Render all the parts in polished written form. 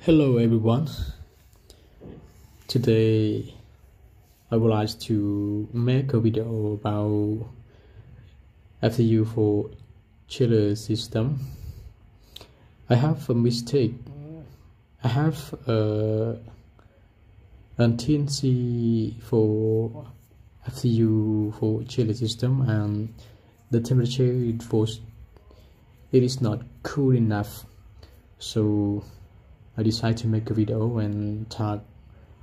Hello everyone. Today I would like to make a video about FCU for chiller system. I have a mistake. I have an TNC for FCU for chiller system, and the temperature it is not cool enough. So I decided to make a video and talk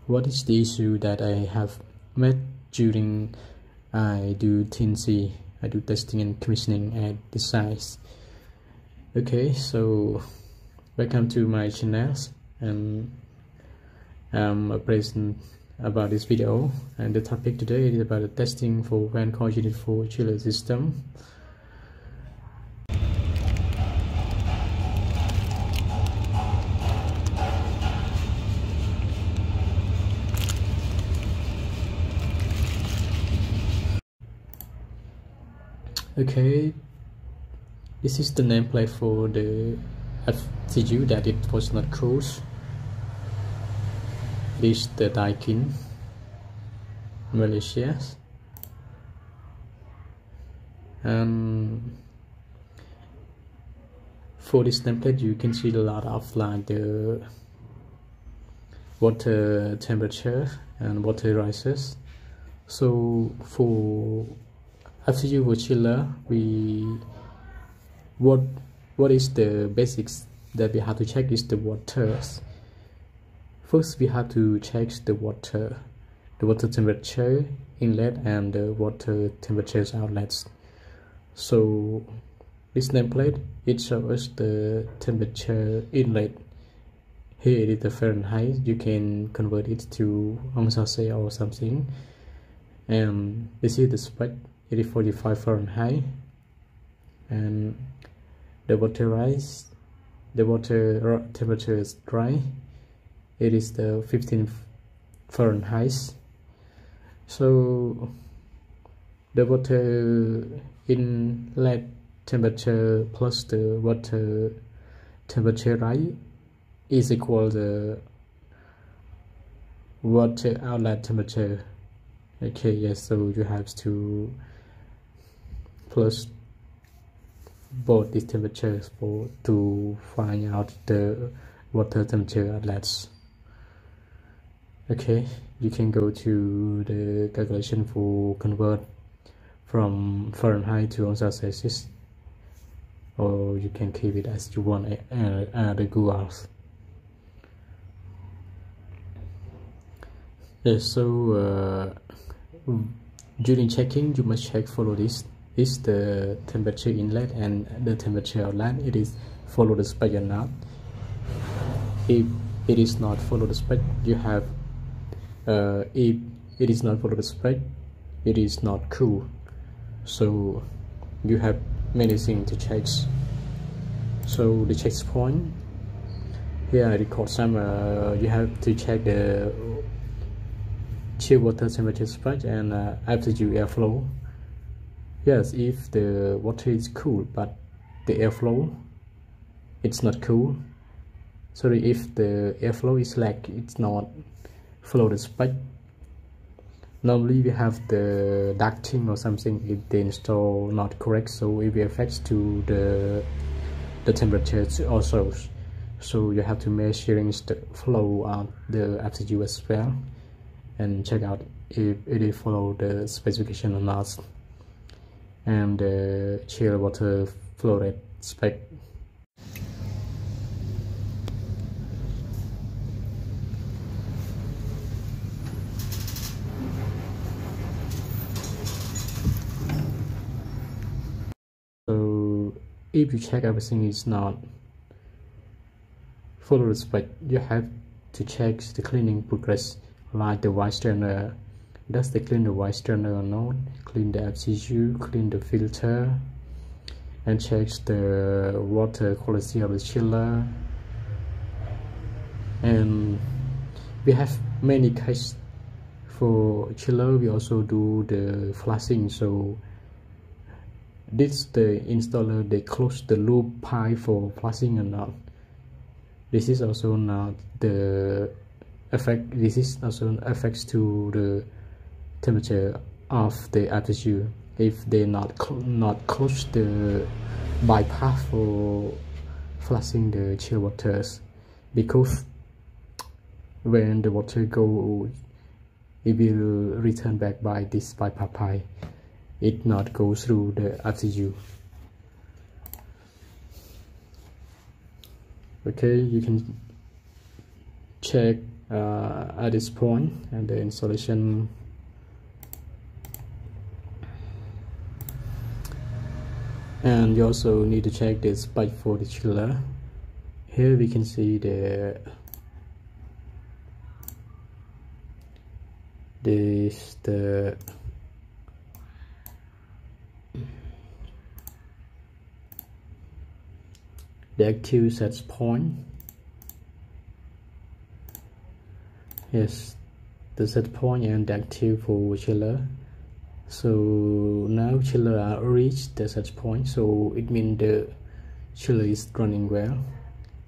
what is the issue that I have met during I do TNC, I do testing and commissioning at the site. Okay, so welcome to my channel, and I'm present about this video, and the topic today is about the testing for fan coil unit for chiller system. Okay, this is the nameplate for the FCU that it was not closed. This is the Daikin, Malaysia, and for this nameplate you can see a lot of like the water temperature and water rises. So for FCU for chiller, what is the basics that we have to check is the waters. First we have to check the water temperature inlet and the water temperature outlets. So this nameplate, it shows the temperature inlet. Here it is the Fahrenheit. You can convert it to Celsius or something. And this is the spec. It is 45 Fahrenheit, and the Motorize, the water temperature is dry. It is the 15 Fahrenheit. So the water inlet temperature plus the water temperature right is equal to the water outlet temperature. Okay, yes, so you have to plus both these temperatures to find out the water temperature outlets. Okay, you can go to the calculation for convert from Fahrenheit to Celsius, or you can keep it as you want the Google. Yes, so during checking you must check follow this. Is the temperature inlet and the temperature outlet, it is follow the spec or not. If it is not follow the spec, you have if it is not follow the spec, it is not cool. So you have many things to check. So the check point here I record some. You have to check the chill water temperature spec and FCU airflow. Yes, if the water is cool but the airflow it's not cool. Sorry, if the airflow is like it's not follow the spec. Normally we have the ducting or something if the install not correct, so it will affect to the temperature also. So you have to measure the flow of the FCU as well and check out if it follow the specification or not, and the chill water flow rate spec. So if you check everything is not follow the spec, you have to check the cleaning progress, like the white strainer. Does they clean the white strainer or not? Clean the FCU, clean the filter, and check the water quality of the chiller. And we have many cases for chiller. We also do the flushing. So this the installer, they close the loop pipe for flushing or not. This is also not the effect. This is also affects to the temperature of the FCU if they not close the bypass for flushing the chill waters, because when the water go, it will return back by this bypass pipe. It not go through the FCU. Okay, you can check at this point and the installation. And you also need to check the spec for the chiller. Here we can see the active set point. Yes, the set point and the active for chiller. So now chiller are reached the set point, so it means the chiller is running well.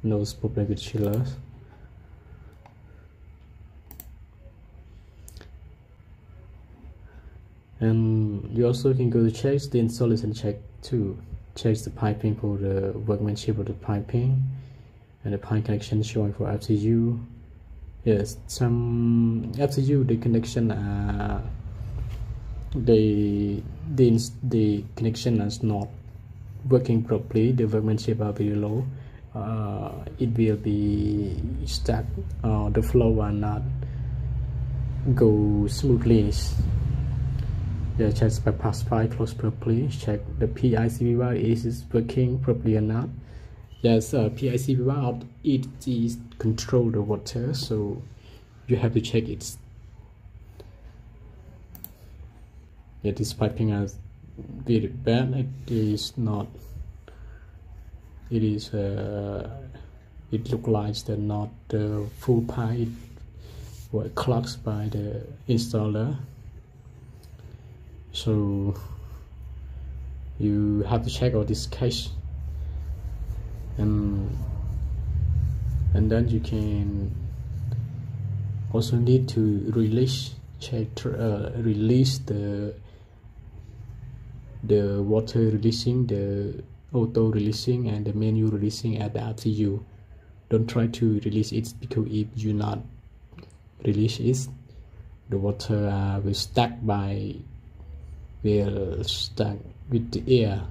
No problem with chillers. And you also can go to check the installation check too. Check the piping for the workmanship of the piping and the pipe connection showing for FCU. Yes, some FCU the connection the connection is not working properly. The workmanship are very low. It will be stuck. The flow will not go smoothly. Yeah, check the bypass pipe close properly. Check the PICV valve is working properly or not. Yes, PICV valve it is control the water, so you have to check it. Yeah, this piping is very bad. It is not. It is. It looks like the not the full pipe were clogged by the installer. So you have to check all this case, and then you can also need to release the water releasing, the auto releasing and the manual releasing at the FCU. Don't try to release it, because if you not release it, the water will stuck with the air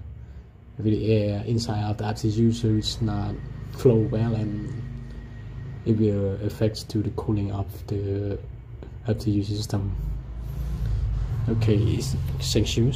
inside of the FCU, so it's not flow well, and it will affect to the cooling of the FCU system. Okay, thank you.